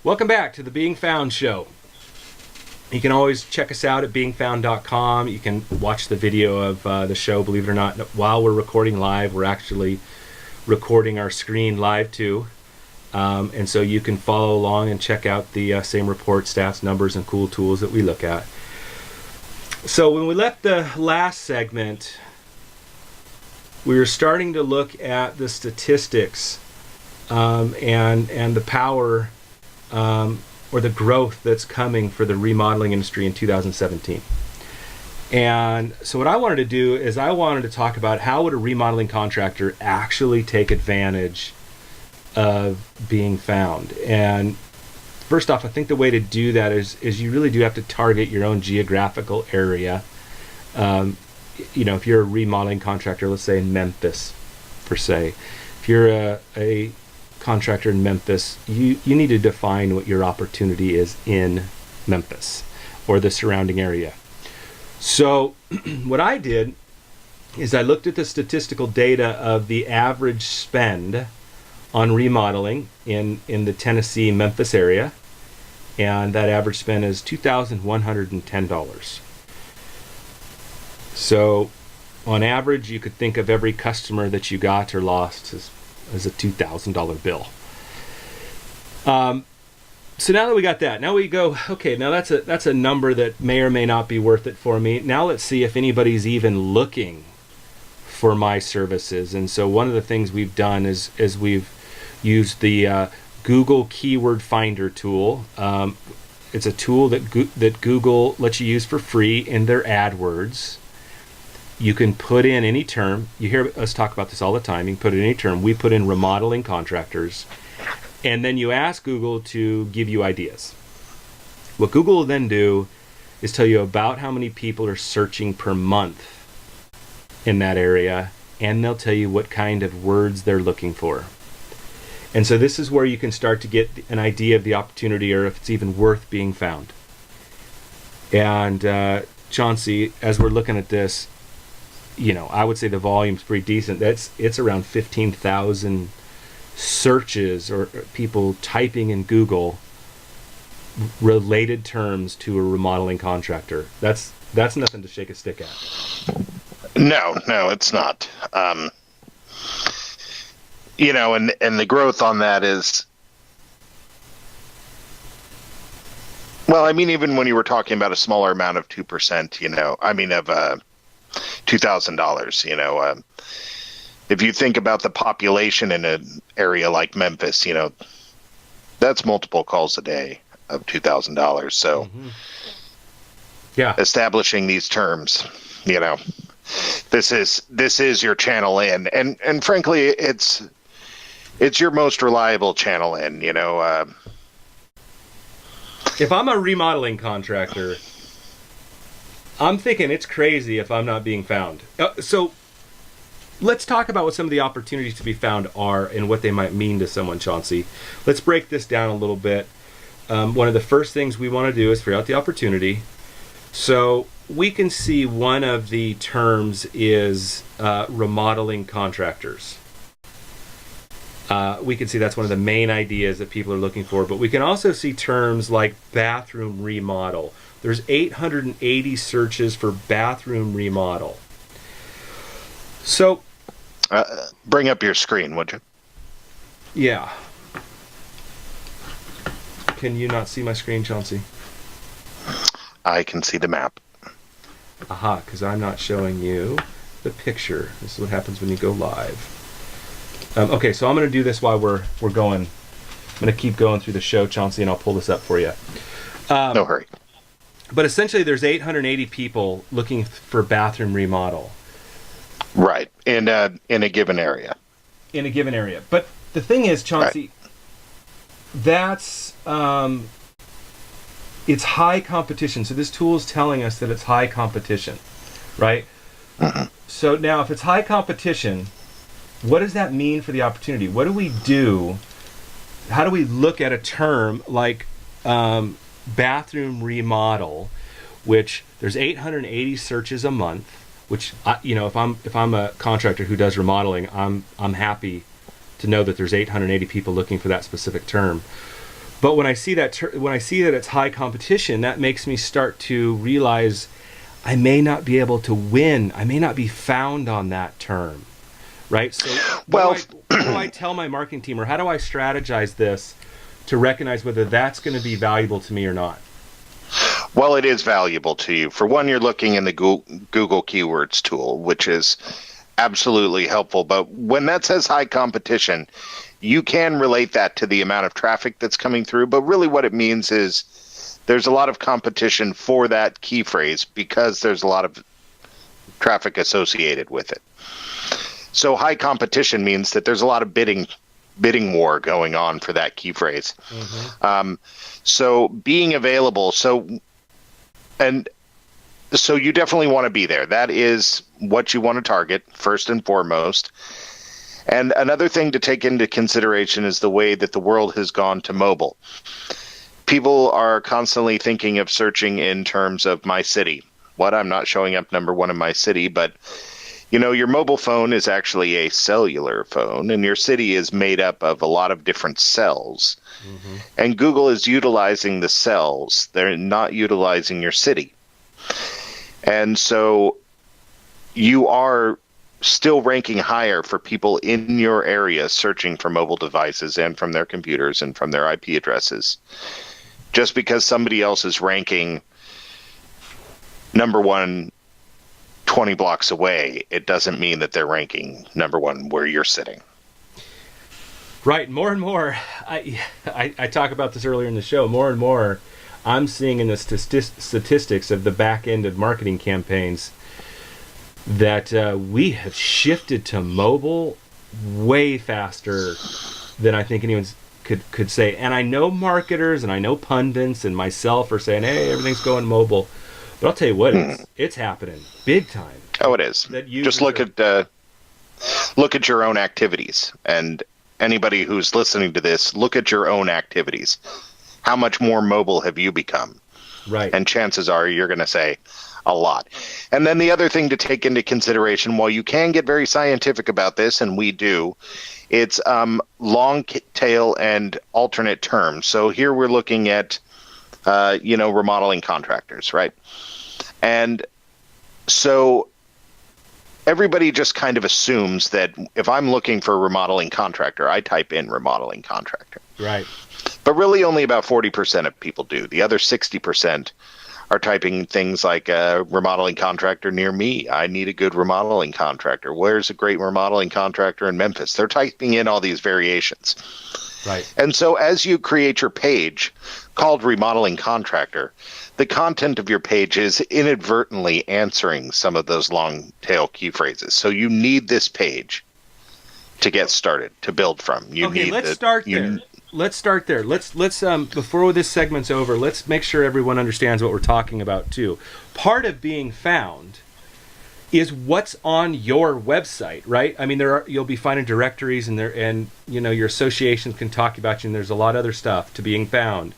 Welcome back to the Being Found Show. You can always check us out at beingfound.com. You can watch the video of the show, believe it or not. While we're recording live, we're actually recording our screen live too. And so you can follow along and check out the same report, stats, numbers, and cool tools that we look at. So when we left the last segment, we were starting to look at the statistics and the power or the growth that's coming for the remodeling industry in 2017. And so what I wanted to do is I wanted to talk about how would a remodeling contractor actually take advantage of being found. And first off, I think the way to do that is you really do have to target your own geographical area. If you're a remodeling contractor, let's say in Memphis, per se, if you're a contractor in Memphis, you need to define what your opportunity is in Memphis or the surrounding area. So what I did is I looked at the statistical data of the average spend on remodeling in the Tennessee, Memphis area, and that average spend is $2,110. So on average, you could think of every customer that you got or lost as a $2,000 bill. So now that we got that, now we go, okay, now that's a number that may or may not be worth it for me. Now let's see if anybody's even looking for my services. And so one of the things we've done is we've used the Google Keyword Finder tool. It's a tool that Google lets you use for free in their AdWords. You can put in any term. You hear us talk about this all the time. You can put in any term. We put in remodeling contractors. And then you ask Google to give you ideas. What Google will then do is tell you about how many people are searching per month in that area. And they'll tell you what kind of words they're looking for. And so this is where you can start to get an idea of the opportunity or if it's even worth being found. And Chauncey, as we're looking at this, I would say the volume's pretty decent. It's around 15,000 searches or people typing in Google related terms to a remodeling contractor. That's nothing to shake a stick at. No, it's not. And the growth on that is, well, I mean, even when you were talking about a smaller amount of 2%, of $2,000, if you think about the population in an area like Memphis, that's multiple calls a day of $2,000. So yeah, establishing these terms, this is your channel in, and frankly, it's your most reliable channel in, If I'm a remodeling contractor, I'm thinking it's crazy if I'm not being found. So let's talk about what some of the opportunities to be found are and what they might mean to someone, Chauncey. Let's break this down a little bit. One of the first things we want to do is figure out the opportunity. So we can see one of the terms is remodeling contractors. We can see that's one of the main ideas that people are looking for, but we can also see terms like bathroom remodel. There's 880 searches for bathroom remodel. So, bring up your screen, would you? Yeah. Can you not see my screen, Chauncey? I can see the map. Aha, because I'm not showing you the picture. This is what happens when you go live. Okay, so I'm going to do this while we're going. I'm going to keep going through the show, Chauncey, and I'll pull this up for you. No hurry. But essentially, there's 880 people looking for bathroom remodel. Right, in a given area. In a given area. But the thing is, Chauncey, that's it's high competition. So this tool is telling us that it's high competition, right? So now, if it's high competition, what does that mean for the opportunity? What do we do? How do we look at a term like bathroom remodel, which there's 880 searches a month, which if I'm a contractor who does remodeling, I'm happy to know that there's 880 people looking for that specific term. But when I see that when I see that it's high competition, that makes me start to realize I may not be able to win. I may not be found on that term, right? So, what do I tell my marketing team, or how do I strategize this to recognize whether that's going to be valuable to me or not? Well, it is valuable to you. For one, you're looking in the Google Keywords tool, which is absolutely helpful. But when that says high competition, you can relate that to the amount of traffic that's coming through. But really what it means is there's a lot of competition for that key phrase because there's a lot of traffic associated with it. So high competition means that there's a lot of bidding war going on for that key phrase. Mm-hmm. So being available, so you definitely want to be there. That is what you want to target first and foremost. And another thing to take into consideration is the way that the world has gone to mobile. People are constantly thinking of searching in terms of my city. I'm not showing up number one in my city, but your mobile phone is actually a cellular phone, and your city is made up of a lot of different cells. Mm-hmm. And Google is utilizing the cells. They're not utilizing your city. And so you are still ranking higher for people in your area searching for mobile devices and from their computers and from their IP addresses. Just because somebody else is ranking number one 20 blocks away, it doesn't mean that they're ranking number one where you're sitting. Right. More and more, I talk about this earlier in the show, more and more I'm seeing in the statistics of the back end of marketing campaigns that we have shifted to mobile way faster than I think anyone could say. And I know marketers and I know pundits and myself are saying, hey, everything's going mobile. But I'll tell you what, it's happening big time. Oh, it is. Just look at your own activities. And anybody who's listening to this, look at your own activities. How much more mobile have you become? Right. And chances are you're going to say a lot. And then the other thing to take into consideration, while you can get very scientific about this, and we do, it's long tail and alternate terms. So here we're looking at, remodeling contractors, right? And so everybody just kind of assumes that if I'm looking for a remodeling contractor, I type in remodeling contractor. Right. But really only about 40% of people do. The other 60% are typing things like a remodeling contractor near me. I need a good remodeling contractor. Where's a great remodeling contractor in Memphis? They're typing in all these variations. Right. And so as you create your page called Remodeling Contractor, the content of your page is inadvertently answering some of those long tail key phrases. So you need this page to get started, to build from. Let's start there. Let's before this segment's over, let's make sure everyone understands what we're talking about too. Part of being found is what's on your website, right? I mean, you'll be finding directories and your associations can talk about you, and there's a lot of other stuff to being found.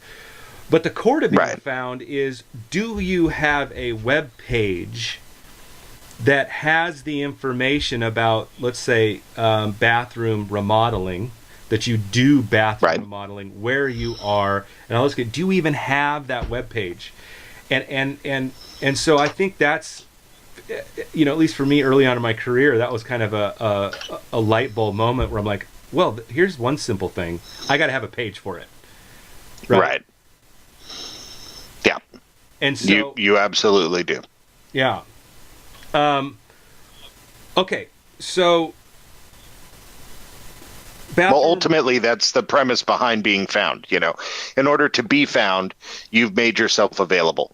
But the core to being found is, do you have a web page that has the information about, let's say, bathroom remodeling, that you do bathroom remodeling, where you are, and all this. Do you even have that web page? And so I think that's, at least for me early on in my career, that was kind of a light bulb moment where I'm like, well, here's one simple thing. I got to have a page for it. Right. Yeah. And so you absolutely do. Yeah. Okay. So ultimately, that's the premise behind being found. In order to be found, you've made yourself available.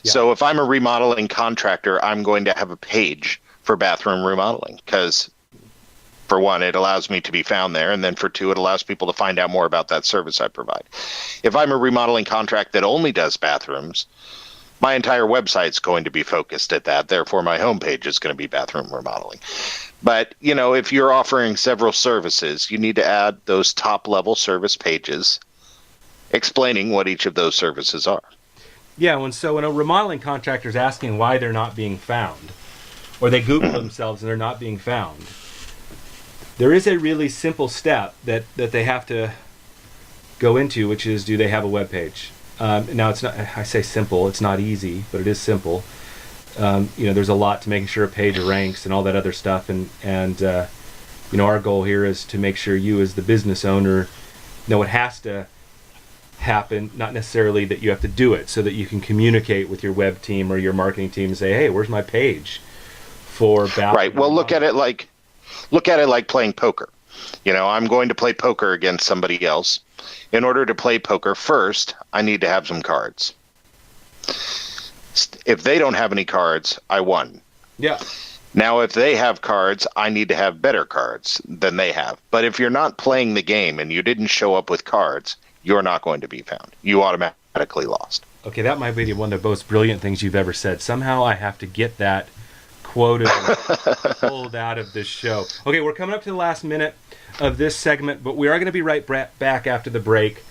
Yeah. So if I'm a remodeling contractor, I'm going to have a page for bathroom remodeling because, for one, it allows me to be found there. And then for two, it allows people to find out more about that service I provide. If I'm a remodeling contract that only does bathrooms, my entire website's going to be focused at that. Therefore, my homepage is going to be bathroom remodeling. But, if you're offering several services, you need to add those top-level service pages explaining what each of those services are. Yeah, when a remodeling contractor is asking why they're not being found, or they Google themselves and they're not being found, there is a really simple step that they have to go into, which is, do they have a web page? Now, it's not. I say simple. It's not easy, but it is simple. There's a lot to making sure a page ranks and all that other stuff. And our goal here is to make sure you, as the business owner, know it has to happen, not necessarily that you have to do it, so that you can communicate with your web team or your marketing team and say, hey, where's my page for bathroom? Right. Well, look at it like playing poker. I'm going to play poker against somebody else. In order to play poker, first, I need to have some cards. If they don't have any cards, I won. Yeah. Now, if they have cards, I need to have better cards than they have. But if you're not playing the game and you didn't show up with cards, you're not going to be found. You automatically lost. Okay, that might be one of the most brilliant things you've ever said. Somehow I have to get that quoted and pulled out of this show. Okay, we're coming up to the last minute of this segment, but we are going to be right back after the break.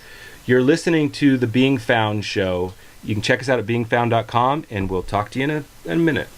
You're listening to the Being Found Show. You can check us out at beingfound.com, and we'll talk to you in a minute.